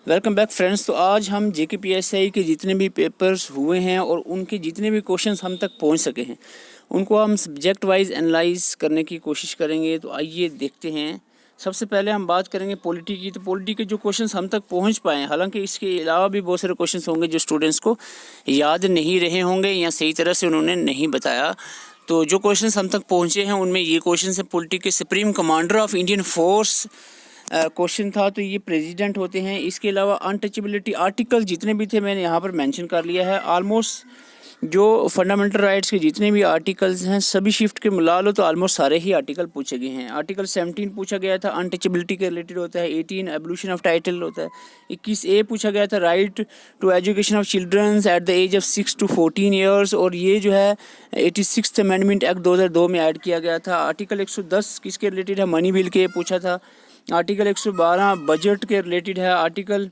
Welcome back friends. तो आज हम JKPSI के जितने भी पेपर्स हुए हैं और उनके जितने भी क्वेश्चंस हम तक पहुंच सके हैं उनको हम सब्जेक्ट वाइज एनालाइज करने की कोशिश करेंगे। तो आइए देखते हैं। सबसे पहले हम बात करेंगे पॉलिटी की। तो पॉलिटी के जो क्वेश्चंस हम तक पहुंच पाए हैं, हालांकि इसके अलावा भी बहुत सारे क्वेश्चंस होंगे जो स्टूडेंट्स को याद नहीं रहे होंगे या सही तरह से उन्होंने नहीं बताया। तो जो क्वेश्चंस हम तक पहुँचे हैं उनमें ये क्वेश्चन है पॉलिटी के supreme commander of Indian force question था। तो ये प्रेसिडेंट होते हैं। इसके अलावा अनटचेबिलिटी आर्टिकल जितने भी थे मैंने यहाँ पर मेंशन कर लिया है। ऑलमोस्ट जो फंडामेंटल राइट्स के जितने भी आर्टिकल्स हैं सभी शिफ्ट के मिला लो तो ऑलमोस्ट सारे ही आर्टिकल पूछे गए हैं। आर्टिकल 17 पूछा गया था, अनटचेबिलिटी के रिलेटेड होता है। 18 एबोल्यूशन ऑफ टाइटल होता है। 21A पूछा गया था, right to education of childrens at the age of 6 to 14 years, और ये जो है 86th अमेंडमेंट एक्ट 2002 में ऐड किया गया था। आर्टिकल 110 किसके रिलेटेड है, मनी बिल के पूछा था। आर्टिकल 112 बजट के रिलेटेड है। आर्टिकल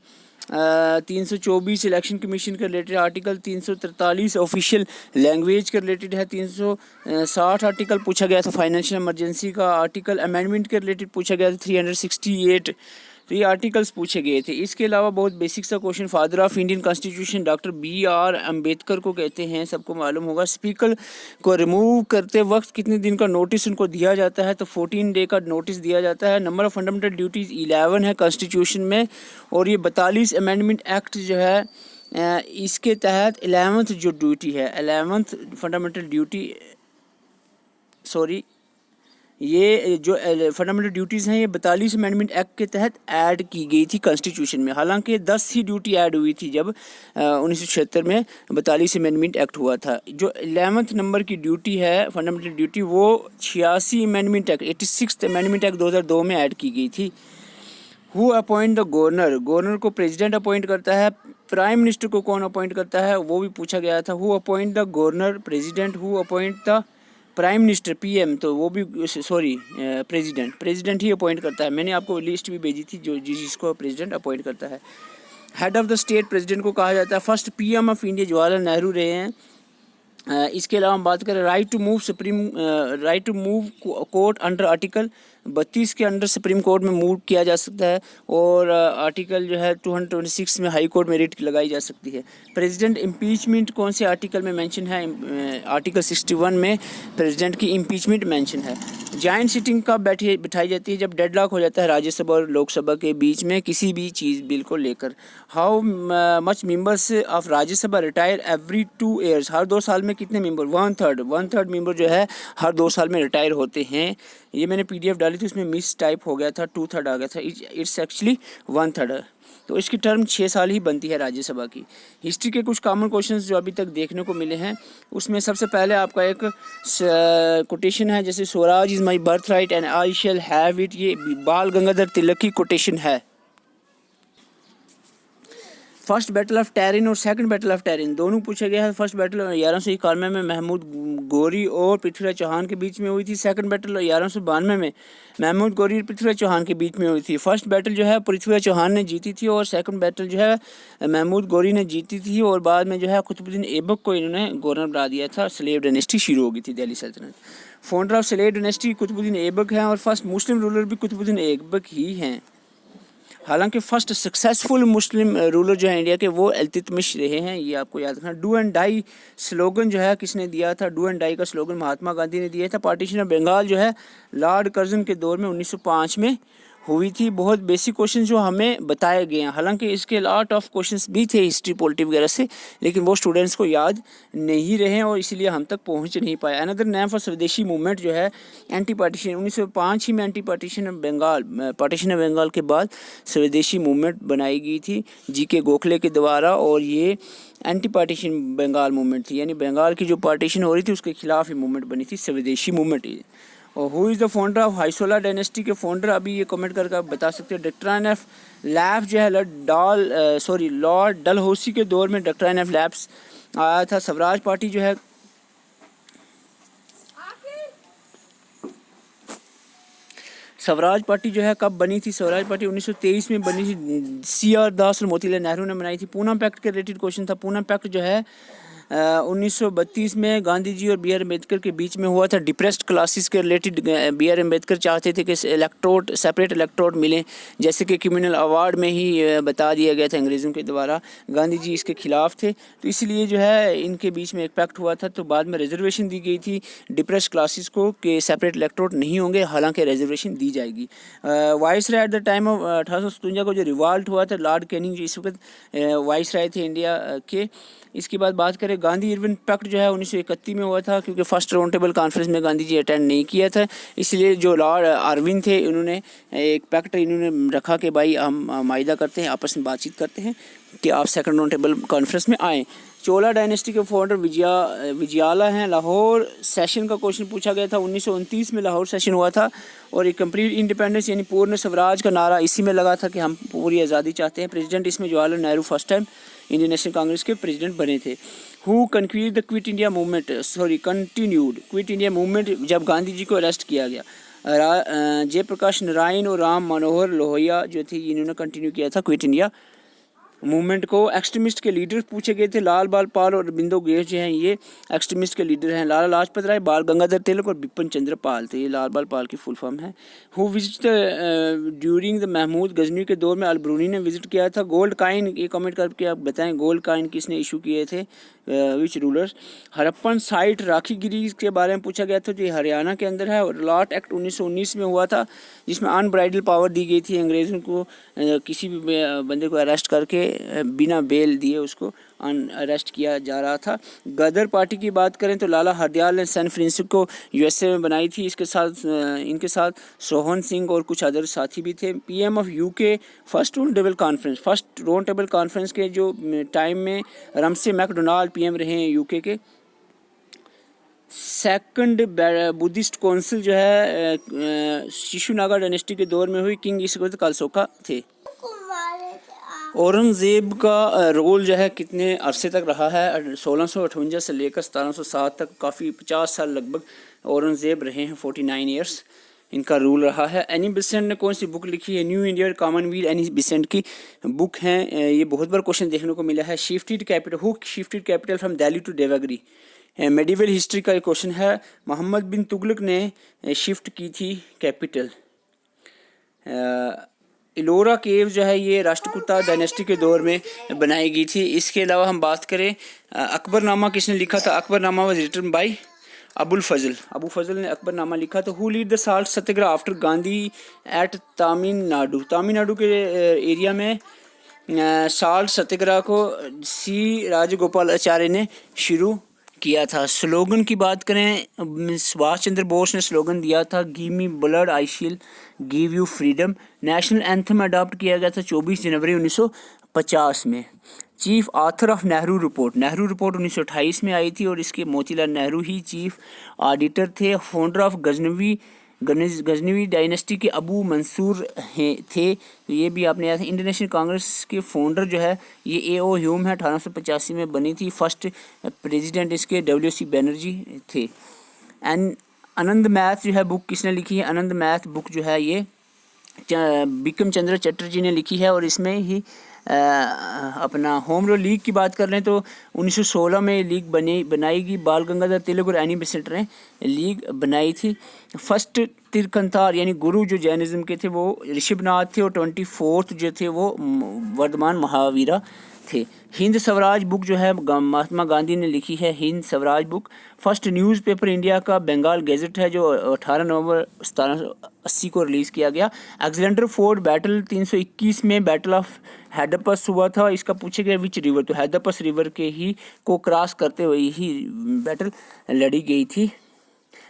324 इलेक्शन कमीशन के रिलेटेड। आर्टिकल 343 ऑफिशियल लैंग्वेज के रिलेटेड है। 360 आर्टिकल पूछा गया था फाइनेंशियल इमरजेंसी का। आर्टिकल अमेंडमेंट के रिलेटेड पूछा गया था 368। तो ये आर्टिकल्स पूछे गए थे। इसके अलावा बहुत बेसिक सा question, father of Indian constitution doctor BR Ambedkar को कहते हैं, सबको मालूम होगा। स्पीकर को रिमूव करते वक्त कितने दिन का नोटिस उनको दिया जाता है, तो 14 डे का नोटिस दिया जाता है। नंबर ऑफ फंडामेंटल ड्यूटीज़ 11 है कॉन्स्टिट्यूशन में, और ये 42 अमेंडमेंट एक्ट जो है इसके तहत 11th जो ड्यूटी है, 11th फंडामेंटल ड्यूटी, सॉरी, ये जो फंडामेंटल ड्यूटीज़ हैं ये 42 अमेंडमेंट एक्ट के तहत ऐड की गई थी कॉन्स्टिट्यूशन में। हालांकि 10 ही ड्यूटी ऐड हुई थी जब 1976 में 42 अमेंडमेंट एक्ट हुआ था। जो 11th नंबर की ड्यूटी है फंडामेंटल ड्यूटी, वो 86 amendment act 86th amendment act 2002 में ऐड की गई थी। Who appoint the governor, governor को प्रेसिडेंट अपॉइंट करता है। प्राइम मिनिस्टर को कौन अपॉइंट करता है वो भी पूछा गया था। Who appoint the governor president, who appoint the prime minister PM, तो वो भी सॉरी प्रेसिडेंट ही अपॉइंट करता है। मैंने आपको लिस्ट भी भेजी थी जो जिसको प्रेसिडेंट अपॉइंट करता है। Head of the state president को कहा जाता है। First PM of India Jawaharlal Nehru रहे हैं। इसके अलावा हम बात करें right to move court under article 32 के अंडर सुप्रीम कोर्ट में मूव किया जा सकता है, और आर्टिकल जो है 226 में हाई कोर्ट में रिट लगाई जा सकती है। प्रेसिडेंट इम्पीचमेंट कौन से आर्टिकल में मेंशन है, आर्टिकल 61 में प्रेसिडेंट की इम्पीचमेंट मेंशन है। जॉइंट सिटिंग कब बिठाई जाती है, जब डेडलॉक हो जाता है राज्यसभा और लोकसभा के बीच में किसी भी चीज़ बिल को लेकर। How much members of Rajya Sabha retire every 2 years, हर 2 साल में कितने मेंबर, 1/3 मेंबर जो है हर 2 साल में रिटायर होते हैं। ये मैंने PDF डाली थी, उसमें मिस टाइप हो गया था, 2/3 आ गया था, इट्स एक्चुअली 1/3। तो इसकी टर्म 6 साल ही बनती है राज्यसभा की। हिस्ट्री के कुछ कॉमन क्वेश्चंस जो अभी तक देखने को मिले हैं उसमें सबसे पहले आपका एक कोटेशन है, जैसे Swaraj is my birth right and I shall have it, ये बाल गंगाधर तिलक की कोटेशन है। फर्स्ट बैटल ऑफ टैरिन और सेकंड बैटल ऑफ टैरिन दोनों पूछा गया है। फर्स्ट बैटल 1191 में महमूद गौरी और पृथ्वीराज चौहान के बीच में हुई थी। सेकंड बैटल 1192 में महमूद गौरी और पृथ्वीराज चौहान के बीच में हुई थी। फर्स्ट बैटल जो है पृथ्वीराज चौहान ने जीती थी और सेकंड बैटल जो है महमूद गौरी ने जीती थी, और बाद में जो है कुतुबुद्दीन ऐबक को इन्होंने गवर्नर बना दिया था। स्लेव डायनेस्टी शुरू हो गई थी दिल्ली सल्तनत। Founder of slave dynasty Qutbuddin Aibak हैं, और फर्स्ट मुस्लिम रूलर भी कुतुबुद्दीन ऐबक ही हैं। हालांकि फर्स्ट सक्सेसफुल मुस्लिम रूलर जो है इंडिया के वो इल्तुतमिश रहे हैं, ये आपको याद रखना। डू एंड डाई स्लोगन जो है किसने दिया था, डू एंड डाई का स्लोगन महात्मा गांधी ने दिया था। पार्टीशन ऑफ बंगाल जो है लॉर्ड कर्जन के दौर में 1905 में हुई थी। बहुत बेसिक क्वेश्चन जो हमें बताए गए हैं, हालांकि इसके लॉट ऑफ क्वेश्चंस भी थे हिस्ट्री पॉलिटी वगैरह से, लेकिन वो स्टूडेंट्स को याद नहीं रहे और इसीलिए हम तक पहुंच नहीं पाया। Another name for swadeshi movement जो है एंटी पार्टीशन, 1905 ही में anti partition Bengal, partition of Bengal के बाद स्वदेशी मूवमेंट बनाई गई थी GK गोखले के द्वारा, और ये एंटी पार्टीशन बंगाल मूवमेंट थी, यानी बंगाल की जो पार्टीशन हो रही थी उसके खिलाफ ही मूवमेंट बनी थी, स्वदेशी मूवमेंट। और who is the founder of Hoysala dynasty के फाउंडर, अभी ये कमेंट करके आप बता सकते हो। डॉक्ट्राइन ऑफ लैप्स जो है लॉर्ड डलहौसी के दौर में डॉक्ट्राइन ऑफ लैप्स आया था। स्वराज पार्टी जो है कब बनी थी, स्वराज पार्टी 1923 में बनी थी। CR दास और मोतीलाल नेहरू ने बनाई थी। पूना पैक्ट के रिलेटेड क्वेश्चन था। पूना पैक्ट जो है 1932 में गांधी जी और बी आर अम्बेडकर के बीच में हुआ था डिप्रेस्ड क्लासेस के रिलेटेड। बी आर अम्बेडकर चाहते थे कि इलेक्ट्रोड सेपरेट इलेक्ट्रोड मिले, जैसे कि कम्युनल अवार्ड में ही बता दिया गया था अंग्रेज़ों के द्वारा। गांधी जी इसके खिलाफ थे, तो इसलिए जो है इनके बीच में एक पैक्ट हुआ था। तो बाद में रिजर्वेशन दी गई थी डिप्रेस्ड क्लासेस को कि सेपरेट इलेक्ट्रोड नहीं होंगे, हालांकि रिजर्वेशन दी जाएगी। Viceroy at the time of 1857 को जो रिवॉल्ट हुआ था, लॉर्ड कैनिंग जो इस वक्त वाइस राय थे इंडिया के। इसके बाद बात करें गांधी इरविन पैक्ट जो है 1931 में हुआ था, क्योंकि फर्स्ट राउंड टेबल कॉन्फ्रेंस में गांधी जी अटेंड नहीं किया था, इसलिए जो लॉर्ड आर्विन थे उन्होंने एक पैक्ट इन्होंने रखा कि भाई हम मायदा करते हैं, आपस में बातचीत करते हैं कि आप सेकंड राउंड टेबल कॉन्फ्रेंस में आएँ। चोला डायनेस्टी के फाउंडर विजयाला हैं। लाहौर सेशन का क्वेश्चन पूछा गया था, 1929 में लाहौर सेशन हुआ था और एक कंप्लीट इंडिपेंडेंस यानी पूर्ण स्वराज का नारा इसी में लगा था कि हम पूरी आज़ादी चाहते हैं। प्रेसिडेंट इसमें Jawaharlal Nehru first time Indian national Congress के प्रेसिडेंट बने थे। Who continued the quit India movement जब गांधी जी को अरेस्ट किया गया। जयप्रकाश नारायण और राम मनोहर लोहिया जो थे इन्होंने कंटिन्यू किया था क्विट इंडिया मूवमेंट को। एक्सट्रीमिस्ट के लीडर पूछे गए थे, लाल बाल पाल और अरबिंदो घोष जो हैं ये एक्सट्रीमिस्ट के लीडर हैं। लाला लाजपत राय, बाल गंगाधर तिलक और बिपिन चंद्र पाल थे, ये लाल बाल पाल की फुल फॉर्म है। Who visit during the Mahmud Ghazni के दौर में अलबरूनी ने विजिट किया था। गोल्ड काइन, ये कमेंट करके आप बताएं गोल्ड काइन किसने इशू किए थे, विच रूलर्स। हड़प्पन साइट राखीगिरी के बारे में पूछा गया था, जो हरियाणा के अंदर है। और लॉट एक्ट 1919 में हुआ था, जिसमें अनब्राइडल पावर दी गई थी अंग्रेज़ों को, किसी भी बंदे को अरेस्ट करके बिना बेल दिए उसको अरेस्ट किया जा रहा था। गदर पार्टी की बात करें तो लाला हरदयाल ने सैन फ्रांसिस्को यूएसए में बनाई थी। इनके साथ सोहन सिंह और कुछ अदर साथी भी थे। PM of UK first round table conference के जो टाइम में रमसे मैकडोनाल्ड पीएम रहे हैं यूके के। सेकंड बुद्धिस्ट काउंसिल जो है शिशुनागा डायनेस्टी के दौर में हुई, किंग ईश्वर कालसोका थे। औरंगज़ेब का रोल जो है कितने अरसे तक रहा है, 1658 से लेकर 1707 तक, काफ़ी 50 साल लगभग औरंगज़ेब रहे हैं, 49 ईयर्स इनका रूल रहा है। एनी बिसेंट ने कौन सी बुक लिखी है? New India Commonwealth Annie Besant की बुक है। ये बहुत बार क्वेश्चन देखने को मिला है। Shifted capital, who shifted capital from Delhi to Devagiri? Medieval history का एक क्वेश्चन है। मोहम्मद बिन तुगलक ने शिफ्ट की थी कैपिटल। इलोरा केव जो है ये राष्ट्रकूटा डायनेस्टी के दौर में बनाई गई थी। इसके अलावा हम बात करें अकबरनामा किसने लिखा था? Akbarnama was written by Abu Fazl ने अकबरनामा लिखा। तो who lead the salt Satyagraha after Gandhi at Tamil Nadu के एरिया में साल्ट सत्याग्रह को सी राजगोपालाचार्य ने शुरू किया था। स्लोगन की बात करें, सुभाष चंद्र बोस ने स्लोगन दिया था, गिव मी ब्लड आई शिल give you freedom. National anthem adopt किया गया था 24 जनवरी 1950 में। Chief author of Nehru report 1928 में आई थी और इसके मोतीलाल नेहरू ही चीफ ऑडिटर थे। फाउंडर ऑफ गजनवी डायनेस्टी के अबू मंसूर थे, तो ये भी आपने याद है। इंडियन नेशनल कांग्रेस के फाउंडर जो है ये A.O. ह्यूम है, 1885 में बनी थी। फर्स्ट प्रेसिडेंट इसके W.C. बैनर्जी थे। एंड आनंद मैथ जो है बुक किसने लिखी है? आनंद मैथ बुक जो है ये बिक्रम चंद्र चटर्जी ने लिखी है और इसमें ही अपना होम रूल लीग की बात कर लें तो 1916 में लीग बनाई गई। बाल गंगाधर तिलक और एनी बेसेंट ने लीग बनाई थी। फर्स्ट तीर्थंकर यानी गुरु जो जैनिज्म के थे वो ऋषभनाथ थे और 24th जो थे वो वर्धमान महावीरा थे। हिंद स्वराज बुक जो है महात्मा गांधी ने लिखी है, Hind Swaraj book. First newspaper India का बंगाल गैजेट है जो 18 नवंबर 1780 को रिलीज़ किया गया। अलेक्जेंडर फोर्ट बैटल 321 में बैटल ऑफ हैडपस हुआ था। इसका पूछे गया विच रिवर, तो हैडपस रिवर के ही को क्रॉस करते हुए ही बैटल लड़ी गई थी।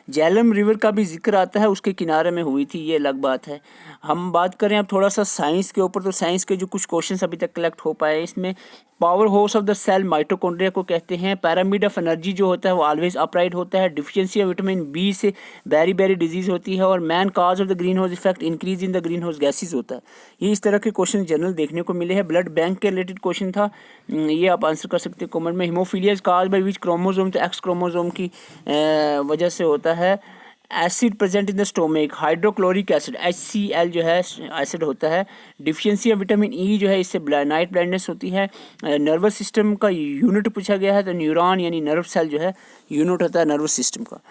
झेलम रिवर का भी जिक्र आता है, उसके किनारे में हुई थी, ये अलग बात है। हम बात करें अब थोड़ा सा साइंस के ऊपर, तो साइंस के जो कुछ क्वेश्चंस अभी तक कलेक्ट हो पाए इसमें power house of the cell mitochondria को कहते हैं। पैरामिड ऑफ एनर्जी जो होता है वो ऑलवेज अपराइट होता है। डिफिशिएंसी ऑफ विटामिन बी से बेरी डिजीज होती है। और man cause of the green house effect increase in the green house gases होता है। ये इस तरह के क्वेश्चन जनरल देखने को मिले हैं। ब्लड बैंक के रिलेटेड क्वेश्चन था, ये आप आंसर कर सकते हैं कमेंट में। Haemophilia is cause by which chromosome, तो एक्स क्रोमोसोम की वजह से होता है। Acid present in the stomach, hydrochloric acid HCl जो है एसिड होता है। डिफिशियंसी ऑफ विटामिन ई जो है, इससे नाइट ब्लाइंडनेस होती है। नर्वस सिस्टम का यूनिट पूछा गया है, तो न्यूरॉन यानी नर्व सेल जो है यूनिट होता है नर्वस सिस्टम का।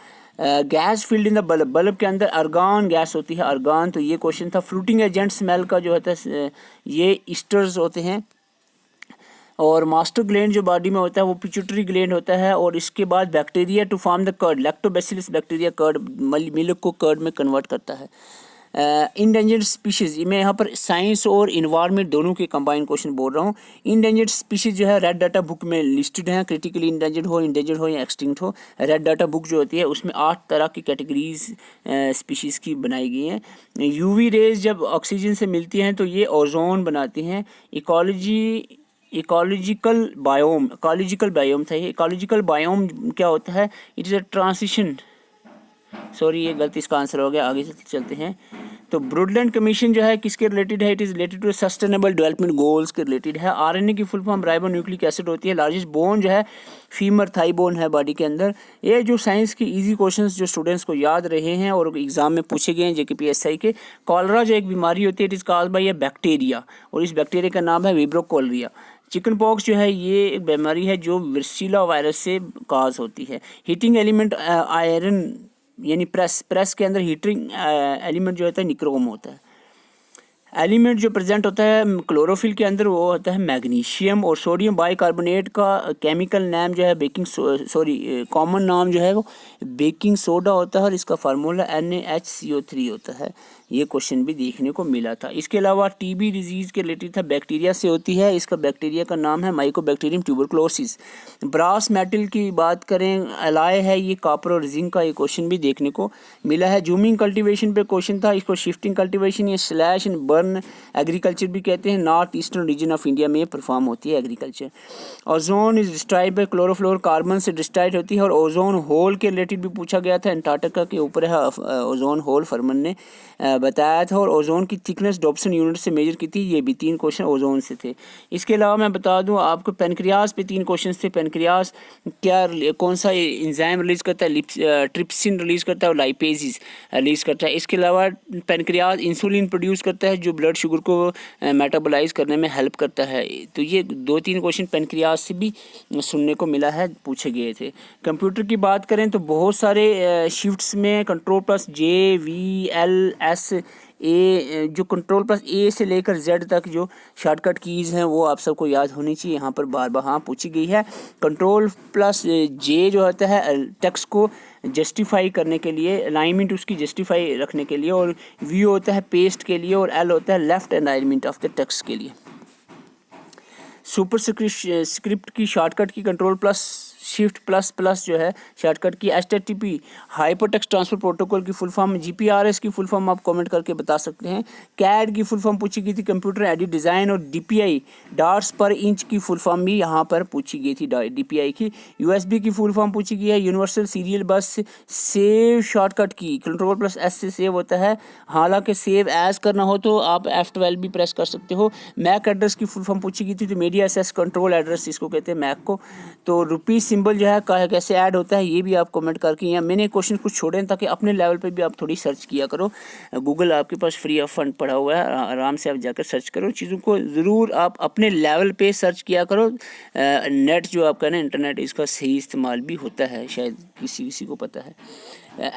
Gas field in the bulb, bulb के अंदर अर्गान गैस होती है, अर्गान, तो ये क्वेश्चन था। फ्रूटिंग एजेंट स्मेल का जो होता है ये ईस्टर्स होते हैं। और मास्टर ग्लैंड जो बॉडी में होता है वो पिट्यूटरी ग्लैंड होता है। और इसके बाद bacteria to form the curd, lactobacillus bacteria curd milk को कर्ड में कन्वर्ट करता है। इंडेंजर्ड स्पीशीज़, मैं यहाँ पर साइंस और इन्वायरमेंट दोनों के कंबाइन क्वेश्चन बोल रहा हूँ। इंडेंजर्ड स्पीशीज़ जो है रेड डाटा बुक में लिस्टेड हैं, क्रिटिकली इंडेंजर्ड हो या एक्सटिंक्ट हो। रेड डाटा बुक जो होती है उसमें 8 तरह की कैटेगरीज स्पीशीज़ की बनाई गई हैं। यूवी रेज जब ऑक्सीजन से मिलती हैं तो ये ओजोन बनाती हैं। इकोलॉजिकल बायोम था ये। इकोलॉजिकल बायोम क्या होता है? It is a transition, sorry ये गलती, इसका आंसर हो गया, आगे चलते हैं। तो ब्रूडलैंड कमीशन जो है किसके रिलेटेड है? It is related to sustainable development goals के रिलेटेड है। आरएनए की full form ribonucleic acid होती है। लार्जेस्ट बोन जो है फीमर थाई बोन है बॉडी के अंदर। ये जो साइंस की इजी क्वेश्चंस जो स्टूडेंट्स को याद रहे हैं और एग्जाम में पूछे गए हैं JKPSI के। कॉलरा जो एक बीमारी होती है, it is caused by A bacteria, और इस बैक्टीरिया का नाम है विब्रो कॉलरिया। चिकन पॉक्स जो है ये एक बीमारी है जो वर्सीला वायरस से काज होती है। हीटिंग एलिमेंट आयरन यानी प्रेस के अंदर हीटिंग एलिमेंट जो होता है निक्रोम होता है। एलिमेंट जो प्रेजेंट होता है क्लोरोफिल के अंदर वो होता है मैग्नीशियम। और सोडियम बाइकार्बोनेट का केमिकल नाम जो है कॉमन नाम जो है वो बेकिंग सोडा होता है, और इसका फार्मूला NaHCO3 होता है। ये क्वेश्चन भी देखने को मिला था। इसके अलावा TB डिजीज़ के रिलेटेड था, बैक्टीरिया से होती है, इसका बैक्टीरिया का नाम है माइकोबैक्टीरियम ट्यूबरक्लोसिस। ब्रास मेटल की बात करें, अलाय है ये कॉपर और जिंक का, ये क्वेश्चन भी देखने को मिला है। जूमिंग कल्टीवेशन पे क्वेश्चन था, इसको शिफ्टिंग कल्टीवेशन या स्लैश एंड बर्न एग्रीकल्चर भी कहते हैं। North eastern region of India में परफॉर्म होती है agriculture. Ozone is destroyed by chlorofluoro carbon से डिस्ट्रॉयड होती है। और ओजोन होल के रिलेटेड भी पूछा गया था, अंटार्कटिका के ऊपर है ओजोन होल, फरमान ने बताया था। और ओजोन की थिकनेस डॉप्सन यूनिट से मेजर की थी। ये भी 3 क्वेश्चन ओजोन से थे। इसके अलावा मैं बता दूं आपको पेनक्रियास पे 3 क्वेश्चन थे। पेनक्रियास कौन सा एंजाइम रिलीज करता है? ट्रिप्सिन रिलीज करता है और लाइपेजेस रिलीज करता है। इसके अलावा पेनक्रियास इंसुलिन प्रोड्यूस करता है जो ब्लड शुगर को मेटाबोलाइज करने में हेल्प करता है। तो ये 2-3 क्वेश्चन पेनक्रियास से भी सुनने को मिला है, पूछे गए थे। कंप्यूटर की बात करें तो बहुत सारे शिफ्ट्स में Ctrl+J, V, L, S, A, जो Ctrl+A से लेकर Z तक जो शॉर्टकट कीज़ हैं वो आप सबको याद होनी चाहिए। यहाँ पर बार बार हाँ पूछी गई है। Ctrl+J जो होता है टेक्स्ट को जस्टिफाई करने के लिए, अलाइनमेंट उसकी जस्टिफाई रखने के लिए, और V होता है पेस्ट के लिए, और L होता है left alignment of the text के लिए। सुपर स्क्रिप्ट की शॉर्टकट की Ctrl+Shift++ जो है शॉर्टकट की। HTTP हाइपरटेक्स्ट ट्रांसफर प्रोटोकॉल की फुल फॉर्म। GPRS की फुल फॉर्म आप कमेंट करके बता सकते हैं। CAD की फुल फॉर्म पूछी गई थी, कंप्यूटर एडेड डिज़ाइन। और DPI डॉट्स पर इंच की फुल फॉर्म भी यहाँ पर पूछी गई थी, DPI की। USB की फुल फॉर्म पूछी गई है। यूनिवर्सल सीरियल बस सेव शॉर्टकट की Ctrl+S से सेव होता है। हालांकि सेव एज करना हो तो आप F12 भी प्रेस कर सकते हो। मैक एड्रेस की फुल फॉर्म पूछी गई थी, तो मीडिया एक्सेस कंट्रोल एड्रेस इसको कहते हैं मैक को। तो रुपी सिंबल जो है कैसे ऐड होता है ये भी आप कमेंट करके, या मैंने क्वेश्चन कुछ छोड़े हैं ताकि अपने लेवल पे भी आप थोड़ी सर्च किया करो। गूगल आपके पास फ्री ऑफ फंड पड़ा हुआ है, आराम से आप जाकर सर्च करो। चीज़ों को ज़रूर आप अपने लेवल पे सर्च किया करो। नेट जो आपका ना इंटरनेट, इसका सही इस्तेमाल भी होता है, शायद किसी को पता है।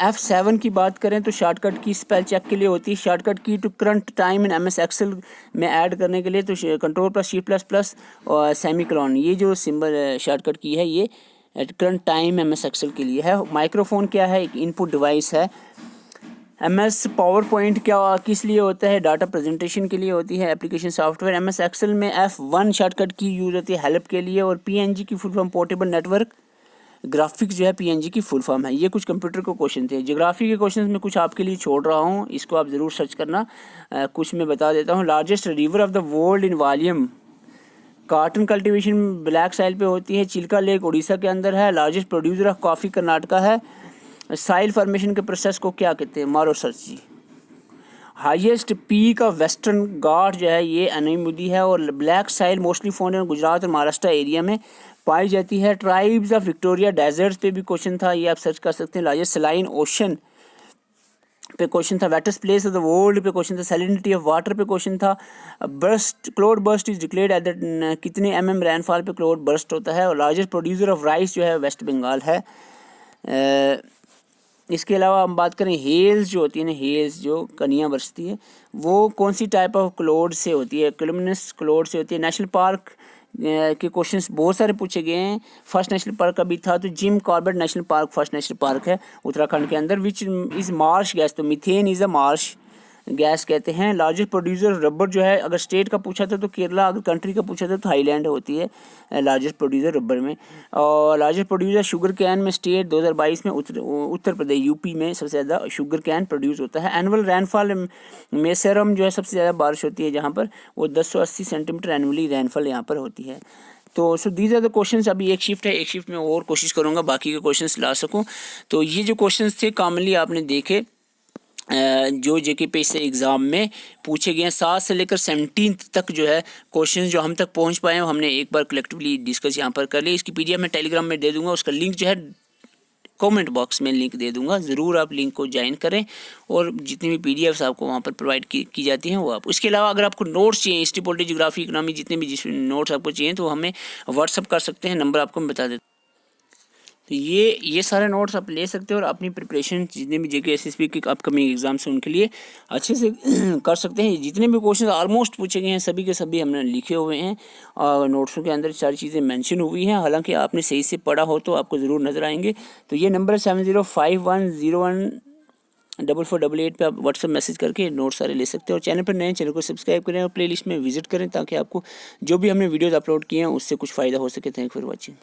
F7 की बात करें तो शॉर्टकट की स्पेल चेक के लिए होती है। Shortcut key to current time in MS excel में ऐड करने के लिए तो Ctrl+Shift++ और सेमीकोलन, ये जो सिंबल शॉर्टकट की है ये करंट टाइम MS एक्सेल के लिए है। माइक्रोफोन क्या है? एक इनपुट डिवाइस है। MS पावर पॉइंट क्या किस लिए होता है? डाटा प्रेजेंटेशन के लिए होती है, एप्लीकेशन सॉफ्टवेयर। MS एक्सेल में F1 शॉर्टकट की यूज़ होती है हेल्प के लिए। और PNG की full form portable network graphics जो है PNG की फुल फॉर्म है। ये कुछ कंप्यूटर के क्वेश्चन थे। ज्योग्राफी के क्वेश्चन में कुछ आपके लिए छोड़ रहा हूँ, इसको आप ज़रूर सर्च करना। कुछ मैं बता देता हूँ। Largest river of the world in volume. Cotton cultivation black soil पे होती है। चिल्का लेक उड़ीसा के अंदर है। Largest producer of coffee Karnataka है। साइल फॉर्मेशन के प्रोसेस को क्या कहते हैं? मारो सर्च जी। Highest peak of western ghat जो है ये अनईमुदी है। और black soil mostly found in Gujarat और महाराष्ट्र एरिया में पाई जाती है। ट्राइब्स ऑफ विक्टोरिया डेजर्ट पे भी क्वेश्चन था, ये आप सर्च कर सकते हैं। लार्जेस्ट सलाइन ओशन पे क्वेश्चन था, wettest place of the world पे क्वेश्चन था, सैलिनिटी ऑफ वाटर पे क्वेश्चन था, burst cloud burst is declared at the कितने mm रेनफॉल पे क्लाउड बर्स्ट होता है, और लार्जेस्ट प्रोड्यूसर ऑफ राइस जो है वेस्ट बंगाल है। इसके अलावा हम बात करें हेल्स जो होती है ना, हेल्स जो कनियाँ बरसती है वो कौन सी टाइप ऑफ क्लाउड से होती है, क्लुमिनस क्लाउड से होती है। नेशनल पार्क के क्वेश्चंस बहुत सारे पूछे गए हैं। फर्स्ट नेशनल पार्क अभी था तो Jim Corbett national park first national park है उत्तराखंड के अंदर। विच इज़ मार्श गैस, तो methane is a Marsh gas कहते हैं। लार्जेस्ट प्रोड्यूसर रबर जो है, अगर स्टेट का पूछा था तो केरला, अगर कंट्री का पूछा था तो थाईलैंड होती है लार्जेस्ट प्रोड्यूसर रबर में। और लार्जेस्ट प्रोड्यूसर शुगर कैन में स्टेट 2022 में उत्तर प्रदेश यूपी में सबसे ज़्यादा शुगर कैन प्रोड्यूस होता है। एनुअल रेनफॉल मेसरम जो है सबसे ज़्यादा बारिश होती है जहाँ पर, वो 1080 सेंटीमीटर एनुअली रेनफॉल यहाँ पर होती है। तो so these are the questions. अभी एक शिफ्ट है, एक शिफ्ट में और कोशिश करूँगा बाकी के क्वेश्चंस ला सकूँ। तो ये जो क्वेश्चंस थे कॉमनली आपने देखे जो जेके पेज से एग्ज़ाम में पूछे गए हैं, 7 से लेकर 17 तक जो है क्वेश्चन जो हम तक पहुंच पाए हैं वो हमने एक बार कलेक्टिवली डिस्कस यहाँ पर कर लिया। इसकी पीडीएफ मैं टेलीग्राम में दे दूंगा, उसका लिंक जो है कमेंट बॉक्स में लिंक दे दूंगा, ज़रूर आप लिंक को ज्वाइन करें और जितनी भी पीडीएफ्स आपको वहाँ पर प्रोवाइड की जाती हैं वो आप। उसके अलावा अगर आपको नोट्स चाहिए, हिस्ट्री पॉलिटी ज्योग्राफी इकोनॉमी जितने भी जिस नोट्स आपको चाहिए तो हमें व्हाट्सअप कर सकते हैं, नंबर आपको मैं बता देता हूँ। तो ये सारे नोट्स आप ले सकते हो और अपनी प्रिपरेशन जितने भी जेके एसएसबी के अपकमिंग एग्जाम्स हैं उनके लिए अच्छे से कर सकते हैं। जितने भी क्वेश्चन ऑलमोस्ट पूछे गए हैं सभी के सभी हमने लिखे हुए हैं और नोट्सों के अंदर सारी चीज़ें मेंशन हुई हैं। हालांकि आपने सही से पढ़ा हो तो आपको ज़रूर नज़र आएंगे। तो ये नंबर 7051014488 पे आप व्हाट्सएप मैसेज करके नोट सारे ले सकते हैं। और चैनल पर नए चैनल को सब्सक्राइब करें और प्लेलिस्ट में विजिट करें ताकि आपको जो भी हमने वीडियोज़ अपलोड किए हैं उससे कुछ फ़ायदा हो सके। Thank for watching.